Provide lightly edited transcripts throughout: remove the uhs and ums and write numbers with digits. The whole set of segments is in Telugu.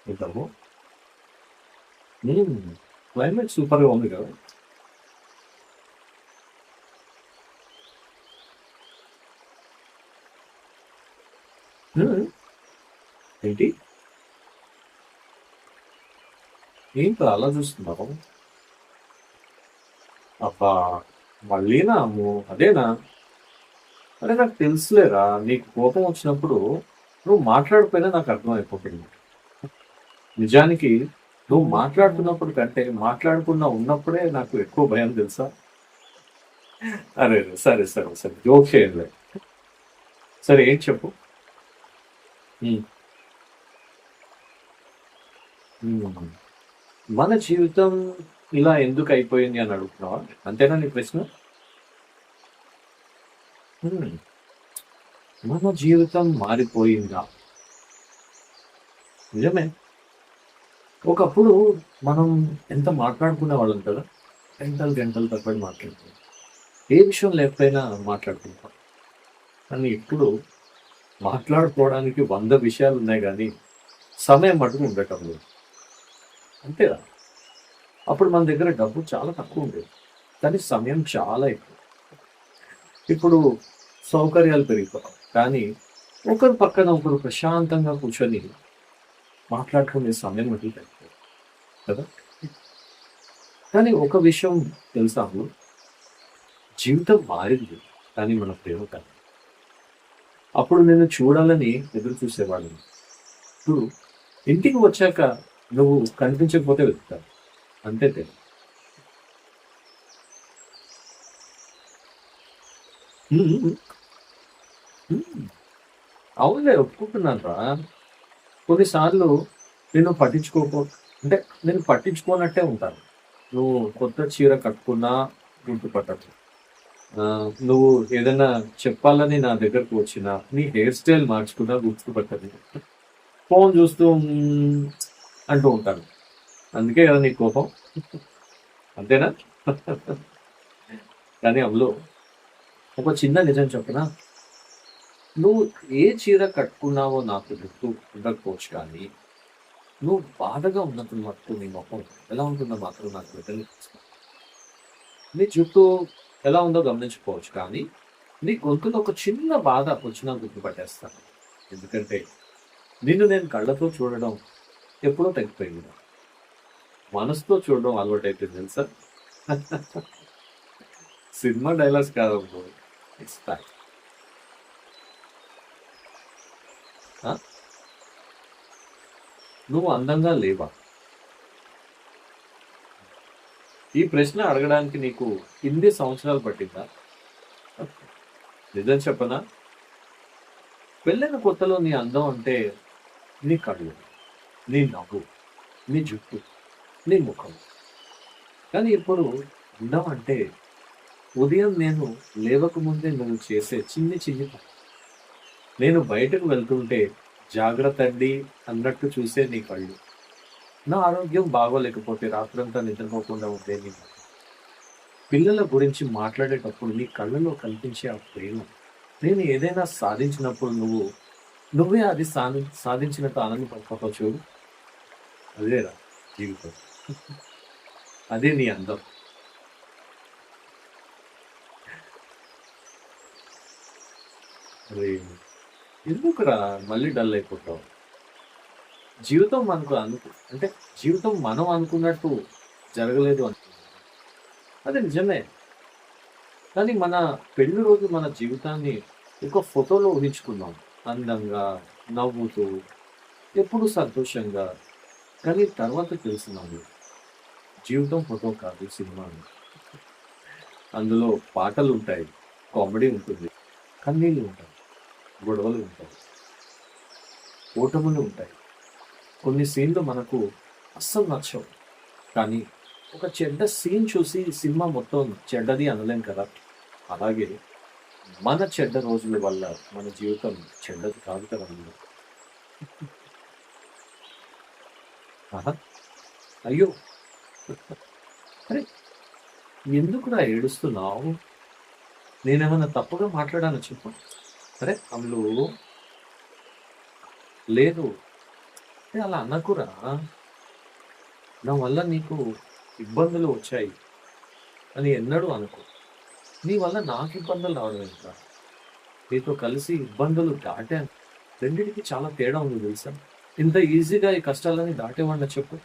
ఇద్దాము. హ్మ్. క్లైమేట్ సూపర్‌గా ఉంది కదా! హ్మ్. ఏంటి? ఏంట్రా అలా చూస్తున్నావు? అబ్బా! మళ్ళీనా అమ్ము అదేనా? అరే నాకు తెలుసులేరా! నీకు కోపం వచ్చినప్పుడు నువ్వు మాట్లాడకపోయినా నాకు అర్థమైపోతుంది. నిజానికి నువ్వు మాట్లాడుతున్నప్పుడు కంటే మాట్లాడకుండా ఉన్నప్పుడే నాకు ఎక్కువ భయం తెలుసా? అరెరే! సరే, సరే, సరే. జోక్ చేయండిలే. సరే ఏంటి చెప్పు? హ్మ్. హ్మ్. మన జీవితం ఇలా ఎందుకు అయిపోయింది అని అడుగుతున్నావా? అంతేనా నీ ప్రశ్న? హ్మ్. మన జీవితం మారిపోయిందా? నిజమే. ఒకప్పుడు మనం ఎంత మాట్లాడుకునేవాళ్ళం కదా! గంటలు గంటలు తరబడి మాట్లాడుకునేవాళ్ళం. ఏ విషయం లేకపోయినా మాట్లాడుకుంటాం. కానీ ఇప్పుడు మాట్లాడుకోవడానికి 100 విషయాలున్నాయి గానీ, సమయం మటుకు ఉండటం లేదు. అంతేనా? అప్పుడు మన దగ్గర డబ్బు చాలా తక్కువుండేది. కానీ సమయం చాలా ఎక్కువ. ఇప్పుడు సౌకర్యాలు పెరిగిపోయాయి. కానీ ఒకరి పక్కన ఒకరు ప్రశాంతంగా కూర్చొని మాట్లాడుకునే సమయం మటుకు తగ్గిపోయింది కదా! కానీ ఒక విషయం తెలుసా అమ్ము? జీవితం మారింది. కానీ మన ప్రేమ కాదు. అప్పుడు నిన్ను చూడాలని ఎదురు చూసేవాడిని. ఇప్పుడు ఇంటికి వచ్చాక నువ్వు కనిపించకపోతే వెతుకుతాను. అంతే తేడా. హ్మ్. హ్మ్. హ్మ్. అవునులే ఒప్పుకుంటున్నానురా. కొన్నిసార్లు నేను పట్టించుకోకు అంటే నేను పట్టించుకోనట్టే ఉంటాను. నువ్వు కొత్త చీర కట్టుకున్నా గుర్తుపట్టను. నువ్వు ఏదైనా చెప్పాలని నా దగ్గరకు వచ్చినా, నీ హెయిర్ స్టైల్ మార్చుకున్నా గుర్తుపట్టను. ఫోను చూస్తూ అంటూ ఉంటాను. అందుకే కదా నీకు కోపం. అంతేనా? కానీ అమ్ములు ఒక చిన్న నిజం చెప్పనా? నువ్వు ఏ చీర కట్టుకున్నావో నాకు గుర్తు ఉండకపోవచ్చు కానీ, నువ్వు బాధగా ఉన్నప్పుడు మటుకు నీ మొహం ఎలా ఉంటుందో మాత్రం నాకు తెలుసు. నీ జుట్టు ఎలా ఉందో గమనించకపోవచ్చు కానీ, నీ గొంతులో ఒక చిన్న బాధ వచ్చినా గుర్తుపట్టేస్తాను. ఎందుకంటే, నిన్ను నేను కళ్ళతో చూడడం ఎప్పుడో తగ్గిపోయింది. మనసుతో చూడడం అలవాటైపోయింది తెలుసా? సినిమా డైలాగ్స్ కాదబ్బో. It's fact. ఆ! నువ్వు అందంగా లేవా? ఈ ప్రశ్న అడగడానికి నీకు ఇన్ని సంవత్సరాలు పట్టిందా? నిజం చెప్పనా? పెళ్ళైన కొత్తలో నీ అందం అంటే నీ కళ్ళు, నీ నవ్వు, నీ జుట్టు, నీ ముఖం. కానీ ఇప్పుడు అందం అంటే ఉదయం నేను లేవకముందే నువ్వు చేసే చిన్ని చిన్ని పనులు. నేను బయటకు వెళ్తుంటే జాగ్రత్తండి అన్నట్టు చూసే నీ కళ్ళు. నా ఆరోగ్యం బాగోలేకపోతే రాత్రంతా నిద్రపోకుండా ఉండే నీ ముఖం. పిల్లల గురించి మాట్లాడేటప్పుడు నీ కళ్ళలో కనిపించే ఆ ప్రేమ. నేను ఏదైనా సాధించినప్పుడు నువ్వే అది సాధించినట్టు ఆనందపడిపోతావు చూడు. అదేరా జీవితం. అదే నీ అందం. అరే! ఎందుకురా మళ్ళీ డల్ అయిపోతావు? జీవితం మనకు అంటే జీవితం మనం అనుకున్నట్టు జరగలేదు అనుకున్నాను. అది నిజమే. కానీ మన పెళ్లి రోజు మన జీవితాన్ని ఒక ఫోటోలో ఊహించుకున్నాం. అందంగా, నవ్వుతూ, ఎప్పుడు సంతోషంగా. కానీ తర్వాత తెలిసింది జీవితం ఫోటో కాదు సినిమా అని. అందులో పాటలుంటాయి, కామెడీ ఉంటుంది, కన్నీళ్ళు ఉంటాయి, గొడవలు ఉంటాయి, ఓటములు ఉంటాయి. కొన్ని సీన్‌లు మనకు అస్సలు నచ్చవు. కానీ ఒక చెడ్డ సీన్ చూసి సినిమా మొత్తం చెడ్డది అనలేం కదా! అలాగే మన చెడ్డ రోజుల వల్ల మన జీవితం చెడ్డది కాదు కదండీ! ఆహా! అయ్యో! అరే! ఎందుకురా ఏడుస్తున్నావు? నేనేమన్నా తప్పుగా మాట్లాడానా చెప్పు? అరే! అమ్ములు లేదు. అలా అనకురా! నా వల్ల నీకు ఇబ్బందులు వచ్చాయి అని ఎన్నడూ అనుకో. నీ వల్ల నాకు ఇబ్బందులు రావడం ఏంట్రా? నీతో కలిసి ఇబ్బందులు దాటాను. రెండిటికి చాలా తేడా ఉంది తెలుసా? ఇంత ఈజీగా ఈ కష్టాలన్నీ దాటేవాడినా చెప్పు?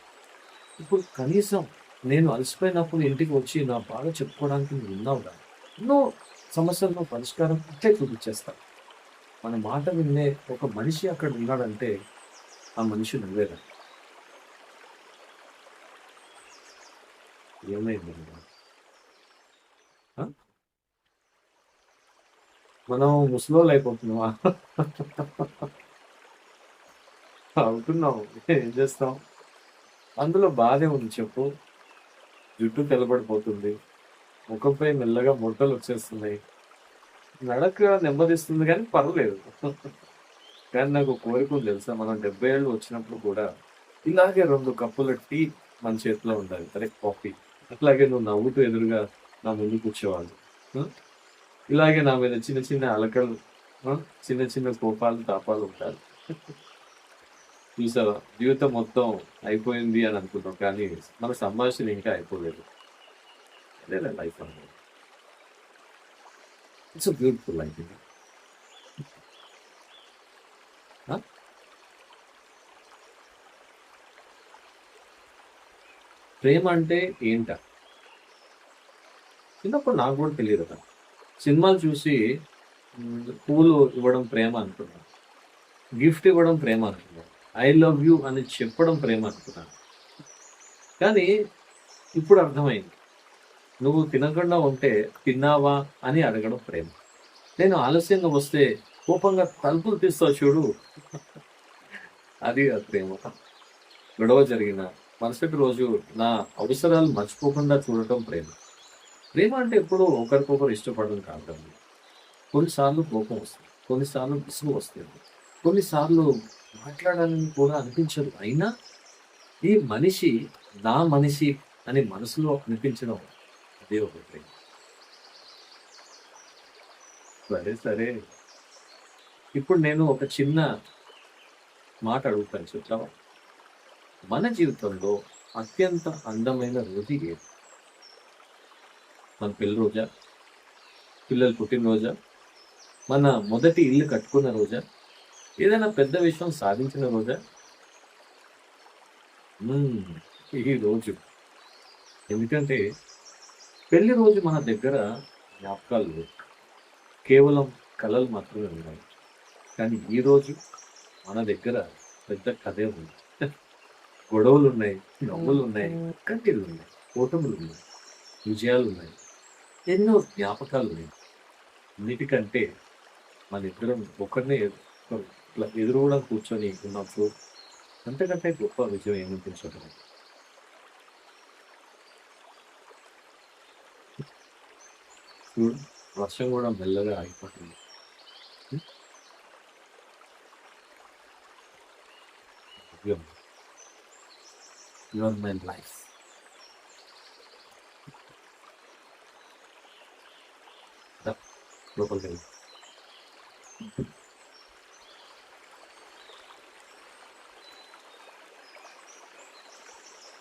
ఇప్పుడు కనీసం నేను అలసిపోయినప్పుడు ఇంటికి వచ్చి నా బాధ చెప్పుకోవడానికి నువ్వున్నావుగా. ఎన్నో సమస్యలకు పరిష్కారం ఇట్లే చూపించేస్తా. మన మాట వినే ఒక మనిషి అక్కడ ఉన్నాడంటే ఆ మనిషి నువ్వేరా. ఏమైంది రా? ఆ! మనం ముసలోళ్ళయిపోతున్నామా? అవుతున్నాం. ఏం చేస్తాం? అందులో బాధే ఉంది చెప్పు. జుట్టు తెల్లబడిపోతుంది. ముఖంపై మెల్లగా ముడతలొచ్చేస్తున్నాయి. నడక నెమ్మదిస్తుంది గానీ పర్లేదు. కానీ నాకు కోరిక ఉంది తెలుసా? మనం 70 ఏళ్ళు వచ్చినప్పుడు కూడా ఇలాగే 2 కప్పుల టీ మన చేతిలో ఉండాలి. అదే కాఫీ. అట్లాగే నువ్వు నవ్వుతూ ఎదురుగా నా ముందు కూర్చోవాలి. ఆ! ఇలాగే నా మీద చిన్న చిన్న అలకలు, ఆ! చిన్న చిన్న కోపాలు, తాపాలు ఉండాలి. చూసావా? జీవితం మొత్తం అయిపోయింది అని అనుకున్నాం. కానీ మన సంభాషణ ఇంకా అయిపోలేదు. అదేలే లైఫ్ అంటే. ఇట్స్ ఎ బ్యూటిఫుల్ లైఫ్ ఇది. ఆ! ప్రేమ అంటే ఏంటా? చిన్నప్పుడు నాకు గూడా తెలీదట. సినిమాలు చూసి పూలు ఇవ్వడం ప్రేమ అనుకున్నాను. గిఫ్ట్ ఇవ్వడం ప్రేమ అనుకున్నాను. ఐ లవ్ యూ అని చెప్పడం ప్రేమ అనుకున్నాను. కానీ ఇప్పుడు అర్థమైంది. నువ్వు తినకుండా ఉంటే తిన్నావా అని అడగడం ప్రేమ. నేను ఆలస్యంగా వస్తే కోపంగా తలుపులు తీస్తావు చూడు, అది ఆ ప్రేమ. గొడవ జరిగిన మరుసటి రోజు నా అవసరాలు మర్చిపోకుండా చూడటం ప్రేమ. ప్రేమ అంటే ఎప్పుడూ ఒకరికొకరు ఇష్టపడడం కాదండి. కొన్నిసార్లు కోపం వస్తుంది. కొన్నిసార్లు విసుగు వస్తుంది. కొన్నిసార్లు మాట్లాడాలని కూడా అనిపించదు. అయినా ఈ మనిషి నా మనిషి అని మనసులో అనిపించడం అదే ఒక ప్రేమ. సరే, సరే. ఇప్పుడు నేను ఒక చిన్న మాట అడుగుతాను చెప్తావా? మన జీవితంలో అత్యంత అందమైన రోజు ఏది? మన పెళ్లి రోజా? పిల్లలు పుట్టినరోజా? మన మొదటి ఇల్లు కట్టుకున్న రోజా? ఏదైనా పెద్ద విషయం సాధించిన రోజా? హ్మ్. ఈ రోజు. ఎందుకంటే పెళ్లి రోజు మన దగ్గర జ్ఞాపకాలు లేవు. కేవలం కలలు మాత్రమే ఉన్నాయి. కానీ ఈరోజు మన దగ్గర పెద్ద కథే ఉంది. గొడవలున్నాయి, నవ్వులున్నాయి, కన్నీళ్లున్నాయి, ఓటములున్నాయి, విజయాలున్నాయి, ఎన్నో జ్ఞాపకాలున్నాయి. అన్నిటికంటే మనిద్దరం ఒకరినే ఇట్లా ఎదురుగుండా కూర్చొని ఉన్నప్పుడు అంతకంటే గొప్ప విజయం ఏమనిపించదు. చూడు, వర్షం కూడా మెల్లగా ఆగిపోతుంది. You are my life. దా లోపలికెళ్ళు.